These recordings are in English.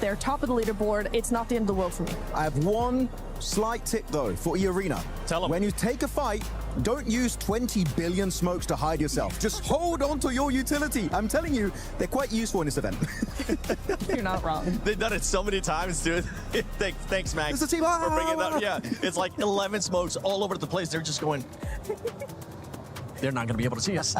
there, top of the leaderboard. It's not the end of the world for me. I have one slight tip though for E-Arena. Tell 'em. When you take a fight, don't use 20 billion smokes to hide yourself. Just hold on to your utility. I'm telling you, they're quite useful in this event. You're not wrong. They've done it so many times, dude. Thanks, Max, It's a team. for bringing that. Yeah, it's like 11 smokes all over the place. They're just going... They're not going to be able to see us.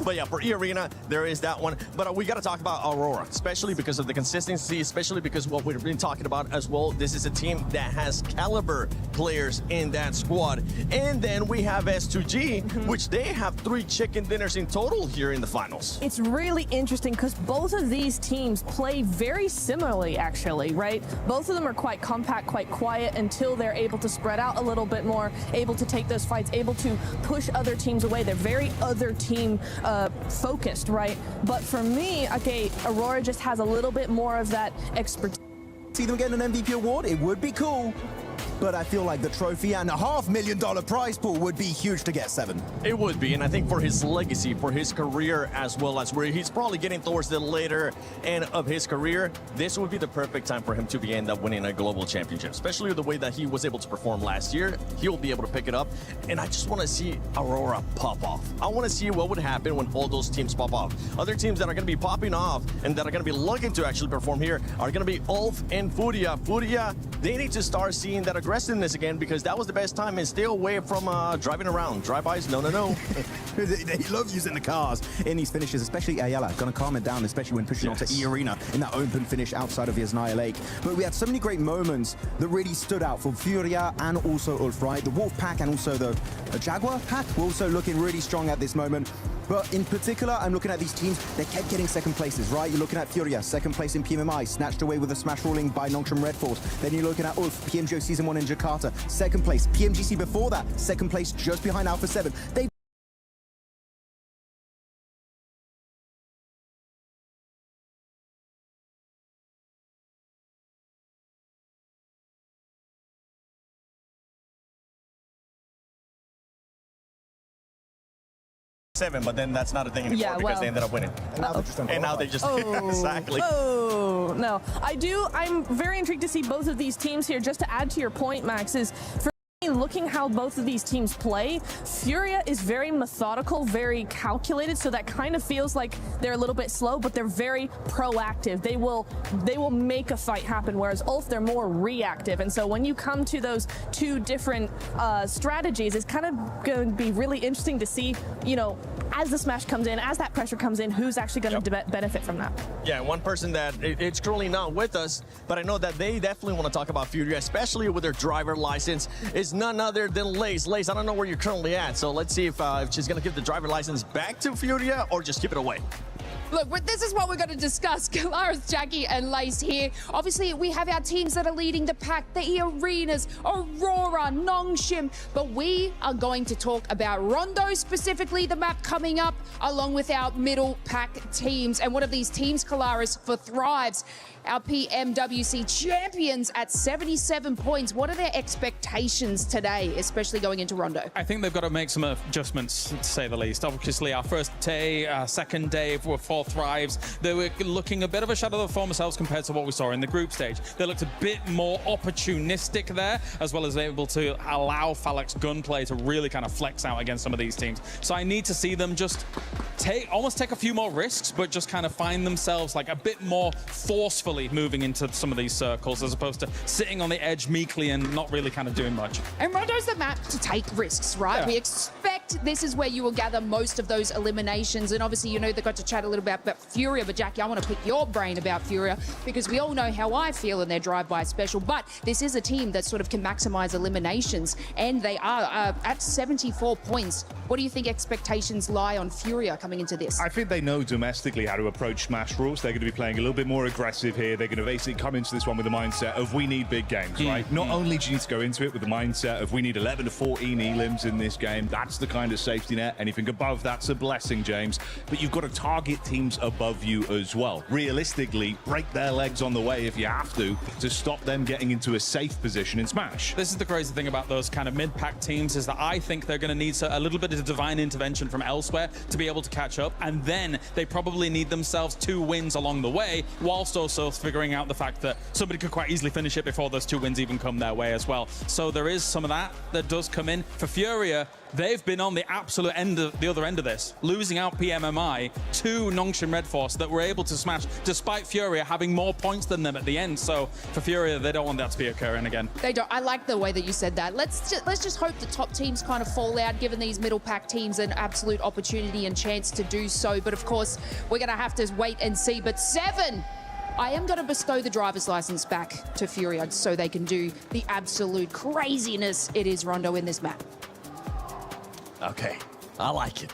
But yeah, for E-Arena, there is that one. But we got to talk about Aurora, especially because of the consistency, especially because what we've been talking about as well. This is a team that has caliber players in that squad. And then we have S2G, which they have 3 chicken dinners in total here in the finals. It's really interesting because both of these teams play very similarly, actually, right? Both of them are quite compact, quite quiet until they're able to spread out a little bit more, able to take those fights, able to push other teams away. They're very other team focused, right? But for me, okay, Aurora just has a little bit more of that expertise. See them getting an MVP award? It would be cool. But I feel like the trophy and a $500,000 prize pool would be huge to get 7. It would be, and I think for his legacy, for his career, as well as where he's probably getting towards the later end of his career, this would be the perfect time for him to end up winning a global championship, especially the way that he was able to perform last year. He'll be able to pick it up, and I just want to see Aurora pop off. I want to see what would happen when all those teams pop off. Other teams that are going to be popping off and that are going to be looking to actually perform here are going to be Ulf and Furia. Furia, they need to start seeing that aggressiveness again, because that was the best time, and stay away from driving around. Drive-bys, no. They love using the cars in these finishes, especially Ayala. Gonna calm it down, especially when pushing onto E-Arena in that open finish outside of Yasnaya Lake. But we had so many great moments that really stood out for Furia and also Ulf, right? The Wolf pack and also the Jaguar pack were also looking really strong at this moment. But in particular, I'm looking at these teams, they kept getting second places, right? You're looking at Furia, second place in PMMI, snatched away with a smash ruling by Nongshim Red Force. Then you're looking at Ulf, PMGO Season 1 in Jakarta, second place. PMGC before that, second place just behind Alpha 7. They but then that's not a thing anymore, because they ended up winning. And now they just exactly. Oh, no. I'm very intrigued to see both of these teams here. Just to add to your point, Max, is for looking how both of these teams play, Furia is very methodical, very calculated, so that kind of feels like they're a little bit slow, but they're very proactive. They will make a fight happen, whereas Ulf, they're more reactive. And so when you come to those two different strategies, it's kind of going to be really interesting to see, you know, as the smash comes in, as that pressure comes in, who's actually going to benefit from that. Yeah, one person that it's currently not with us, but I know that they definitely want to talk about Furia, especially with their driver license, is none other than Lace. Lace, I don't know where you're currently at, so let's see if she's going to give the driver license back to Furia or just give it away. Look, this is what we're going to discuss. Kalaris, Jackie, and Lace here. Obviously, we have our teams that are leading the pack, the E-Arenas, Aurora, Nongshim. But we are going to talk about Rondo, specifically the map coming up, along with our middle pack teams. And one of these teams, Kalaris, for Thrives, our PMWC champions at 77 points. What are their expectations today, especially going into Rondo? I think they've got to make some adjustments, to say the least. Obviously, our first day, second day for Thrives, they were looking a bit of a shadow of their former selves compared to what we saw in the group stage. They looked a bit more opportunistic there, as well as able to allow Falak's gunplay to really kind of flex out against some of these teams. So I need to see them just almost take a few more risks, but just kind of find themselves like a bit more forcefully moving into some of these circles, as opposed to sitting on the edge meekly and not really kind of doing much. And Rondo's the map to take risks, right? Yeah. We expect this is where you will gather most of those eliminations. And obviously, you know, they got to chat a little bit about Furia, but Jackie, I want to pick your brain about Furia, because we all know how I feel in their drive-by special, but this is a team that sort of can maximize eliminations, and they are at 74 points. What do you think expectations lie on Furia coming into this? I think they know domestically how to approach Smash rules. They're going to be playing a little bit more aggressive here. They're going to basically come into this one with the mindset of we need big games, right? Not only do you need to go into it with the mindset of we need 11 to 14 elims in this game, that's the kind kind of safety net. Anything above that's a blessing, James. But you've got to target teams above you as well. Realistically, break their legs on the way if you have to stop them getting into a safe position in Smash. This is the crazy thing about those kind of mid-pack teams, is that I think they're going to need a little bit of divine intervention from elsewhere to be able to catch up, and then they probably need themselves 2 wins along the way, whilst also figuring out the fact that somebody could quite easily finish it before those 2 wins even come their way as well. So there is some of that does come in. For Furia, they've been on the absolute the other end of this, losing out PMMI to Nongshim Red Force that were able to smash, despite Furia having more points than them at the end. So for Furia, they don't want that to be occurring again. They don't. I like the way that you said that. Let's just hope the top teams kind of fall out, giving these middle pack teams an absolute opportunity and chance to do so. But of course, we're going to have to wait and see. But 7, I am going to bestow the driver's license back to Furia so they can do the absolute craziness it is Rondo in this map. Okay, I like it.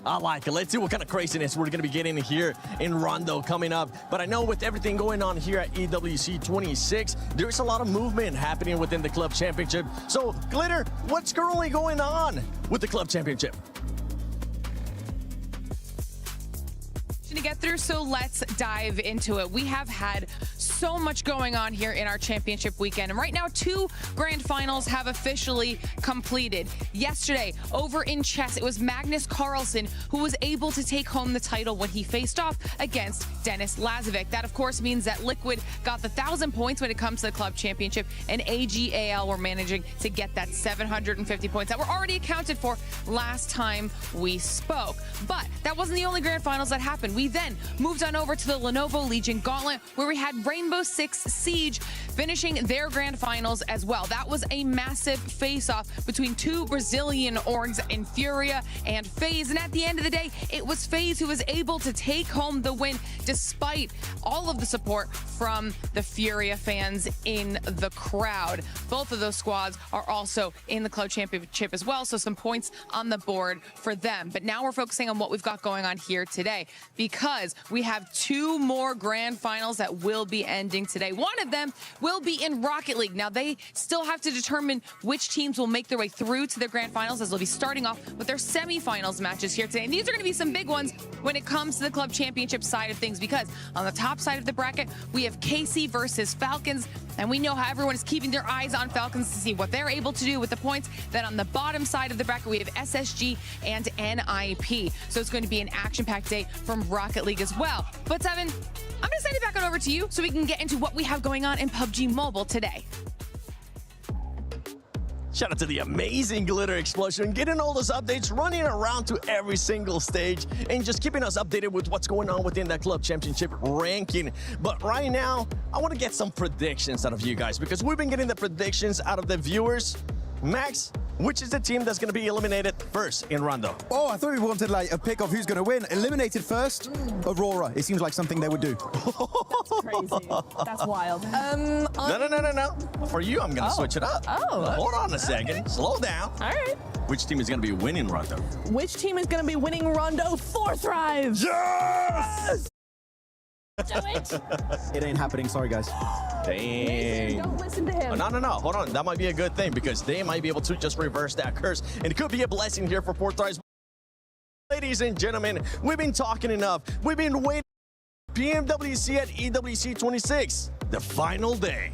I like it. Let's see what kind of craziness we're going to be getting here in Rondo coming up. But I know with everything going on here at EWC 26, there's a lot of movement happening within the Club Championship. So, Glitter, what's currently going on with the Club Championship? To get through, so let's dive into it. We have had so much going on here in our championship weekend, and right now 2 grand finals have officially completed. Yesterday over in chess, it was Magnus Carlsen who was able to take home the title when he faced off against Dennis Lazovic. That of course means that Liquid got the 1,000 points when it comes to the club championship, and AGAL were managing to get that 750 points that were already accounted for last time we spoke. But that wasn't the only grand finals that happened. We then moved on over to the Lenovo Legion Gauntlet, where we had Rainbow Six Siege finishing their grand finals as well. That was a massive face-off between 2 Brazilian orgs in Furia and FaZe, and at the end of the day, it was FaZe who was able to take home the win despite all of the support from the Furia fans in the crowd. Both of those squads are also in the club championship as well, so some points on the board for them. But now we're focusing on what we've got going on here today, because we have 2 more grand finals that will be ending today. One of them will be in Rocket League. Now, they still have to determine which teams will make their way through to their grand finals, as they'll be starting off with their semifinals matches here today. And these are going to be some big ones when it comes to the club championship side of things, because on the top side of the bracket, we have KC versus Falcons, and we know how everyone is keeping their eyes on Falcons to see what they're able to do with the points. Then on the bottom side of the bracket, we have SSG and NIP. So it's going to be an action-packed day from Rocket League as well. But Seven, I'm going to send it back on over to you so we can get into what we have going on in PUBG Mobile today. Shout out to the amazing Glitter Explosion, getting all those updates, running around to every single stage, and just keeping us updated with what's going on within that club championship ranking. But right now, I want to get some predictions out of you guys, because we've been getting the predictions out of the viewers. Max, which is the team that's going to be eliminated first in Rondo? Oh, I thought we wanted like a pick of who's going to win. Eliminated first, Aurora. It seems like something they would do. That's crazy. That's wild. No. For you, I'm going to switch it up. Oh. Hold on a second. Slow down. All right. Which team is going to be winning Rondo? Which team is going to be winning Rondo? 4 Thrives. Yes! Do it. It ain't happening. Sorry, guys. Dang. Don't listen to him. Oh, no. Hold on. That might be a good thing, because they might be able to just reverse that curse. And it could be a blessing here for Porte. Ladies and gentlemen, we've been talking enough. We've been waiting for PMWC at EWC 26, the final day.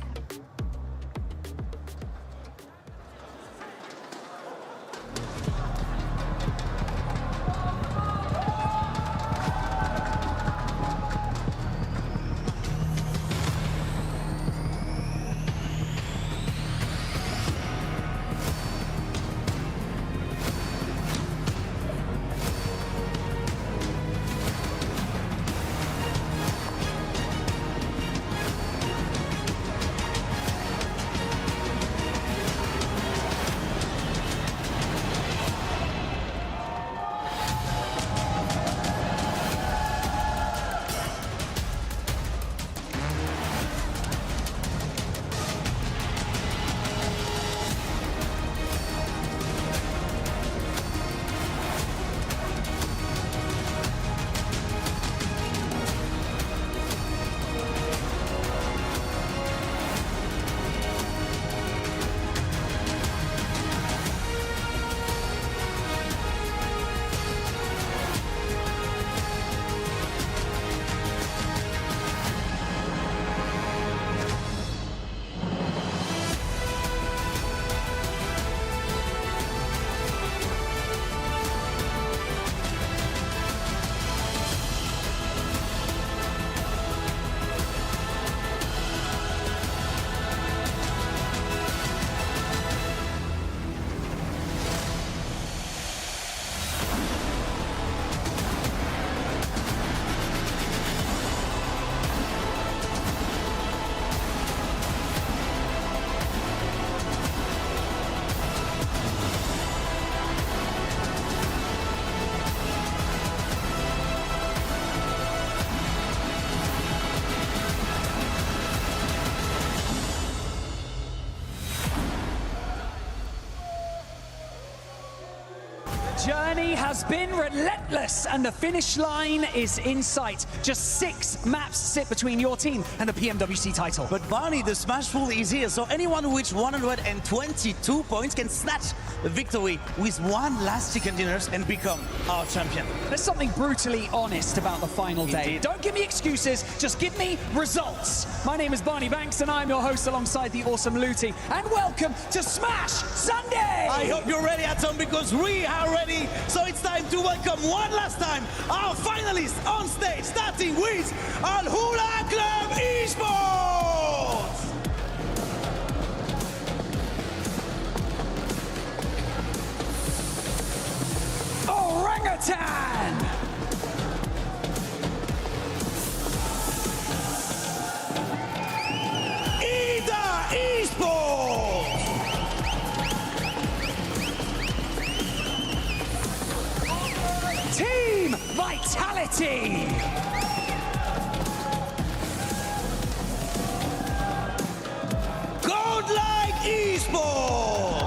journey has been relentless and the finish line is in sight. Just 6 maps sit between your team and the PMWC title. But Barney, the Smash Pool is here, so anyone who reaches 122 points can snatch the victory with 1 last chicken dinners and become our champion. There's something brutally honest about the final day. Indeed. Don't give me excuses, just give me results. My name is Barney Banks and I'm your host alongside the awesome Luti. And welcome to Smash Sunday! I hope you're ready at home because we are ready. So it's time to welcome one last time our finalists on stage, starting with Al Hula Club Esports! Orangutan! Esports! Team Vitality! Godlike Esports!